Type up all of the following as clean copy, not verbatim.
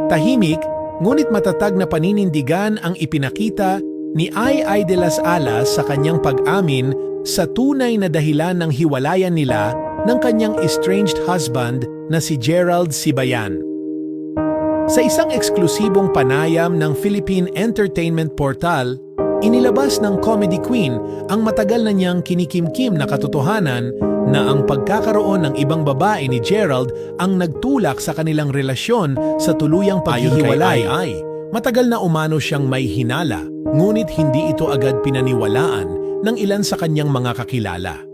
Tahimik, ngunit matatag na paninindigan ang ipinakita ni Ai de las Alas sa kanyang pag-amin sa tunay na dahilan ng hiwalayan nila ng kanyang estranged husband na si Gerald Sibayan. Sa isang eksklusibong panayam ng Philippine Entertainment Portal, inilabas ng comedy queen ang matagal na niyang kinikimkim na katotohanan na ang pagkakaroon ng ibang babae ni Gerald ang nagtulak sa kanilang relasyon sa tuluyang paghihiwalay. Matagal na umano siyang may hinala, ngunit hindi ito agad pinaniwalaan ng ilan sa kanyang mga kakilala.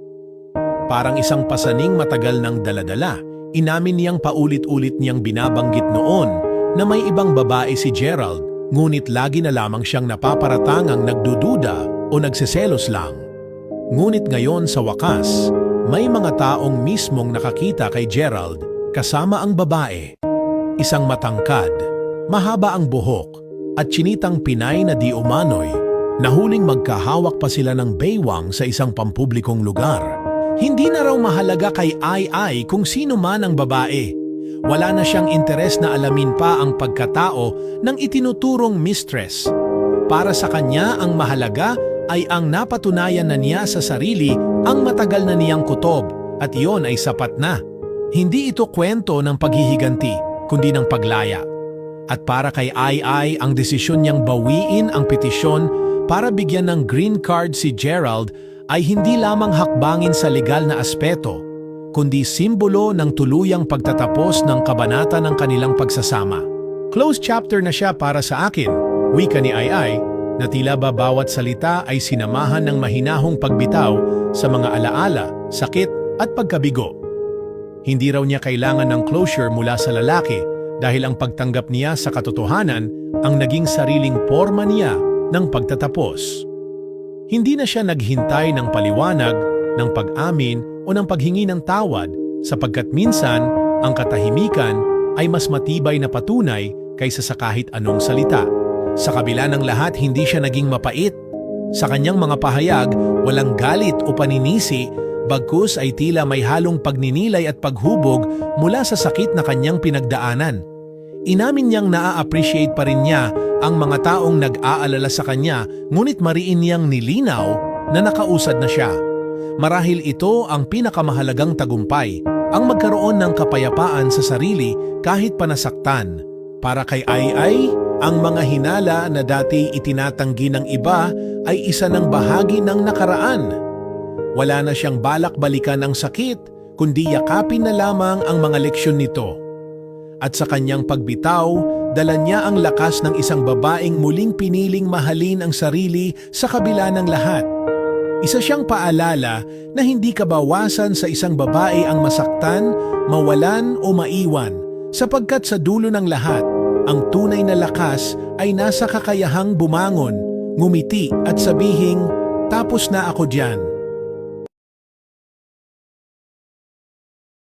Parang isang pasaning matagal ng daladala, inamin niyang paulit-ulit niyang binabanggit noon na may ibang babae si Gerald, ngunit lagi na lamang siyang napaparatangang nagdududa o nagseselos lang. Ngunit ngayon sa wakas, may mga taong mismong nakakita kay Gerald kasama ang babae. Isang matangkad, mahaba ang buhok, at chinitang Pinay na di umano'y, nahuling magkahawak pa sila ng baywang sa isang pampublikong lugar. Hindi na raw mahalaga kay Ai kung sino man ang babae. Wala na siyang interes na alamin pa ang pagkatao ng itinuturong mistress. Para sa kanya ang mahalaga ay ang napatunayan na niya sa sarili ang matagal na niyang kutob at iyon ay sapat na. Hindi ito kwento ng paghihiganti kundi ng paglaya. At para kay Ai ang desisyon niyang bawiin ang petisyon para bigyan ng green card si Gerald ay hindi lamang hakbangin sa legal na aspeto, kundi simbolo ng tuluyang pagtatapos ng kabanata ng kanilang pagsasama. Close chapter na siya para sa akin, wika ni Ai, na tila ba bawat salita ay sinamahan ng mahinahong pagbitaw sa mga alaala, sakit at pagkabigo. Hindi raw niya kailangan ng closure mula sa lalaki dahil ang pagtanggap niya sa katotohanan ang naging sariling porma niya ng pagtatapos. Hindi na siya naghintay ng paliwanag, ng pag-amin o ng paghingi ng tawad sapagkat minsan ang katahimikan ay mas matibay na patunay kaysa sa kahit anong salita. Sa kabila ng lahat, hindi siya naging mapait. Sa kanyang mga pahayag, walang galit o paninisi, bagkus ay tila may halong pagninilay at paghubog mula sa sakit na kanyang pinagdaanan. Inamin niyang naa-appreciate pa rin niya ang mga taong nag-aalala sa kanya, ngunit mariin niyang nilinaw na nakausad na siya. Marahil ito ang pinakamahalagang tagumpay, ang magkaroon ng kapayapaan sa sarili kahit panasaktan. Para kay Ai, ang mga hinala na dati itinatanggi ng iba ay isa ng bahagi ng nakaraan. Wala na siyang balak balikan ang sakit, kundi yakapin na lamang ang mga leksyon nito. At sa kanyang pagbitaw, dala niya ang lakas ng isang babaeng muling piniling mahalin ang sarili sa kabila ng lahat. Isa siyang paalala na hindi kabawasan sa isang babae ang masaktan, mawalan o maiwan, sapagkat sa dulo ng lahat, ang tunay na lakas ay nasa kakayahang bumangon, ngumiti at sabihing, "Tapos na ako diyan."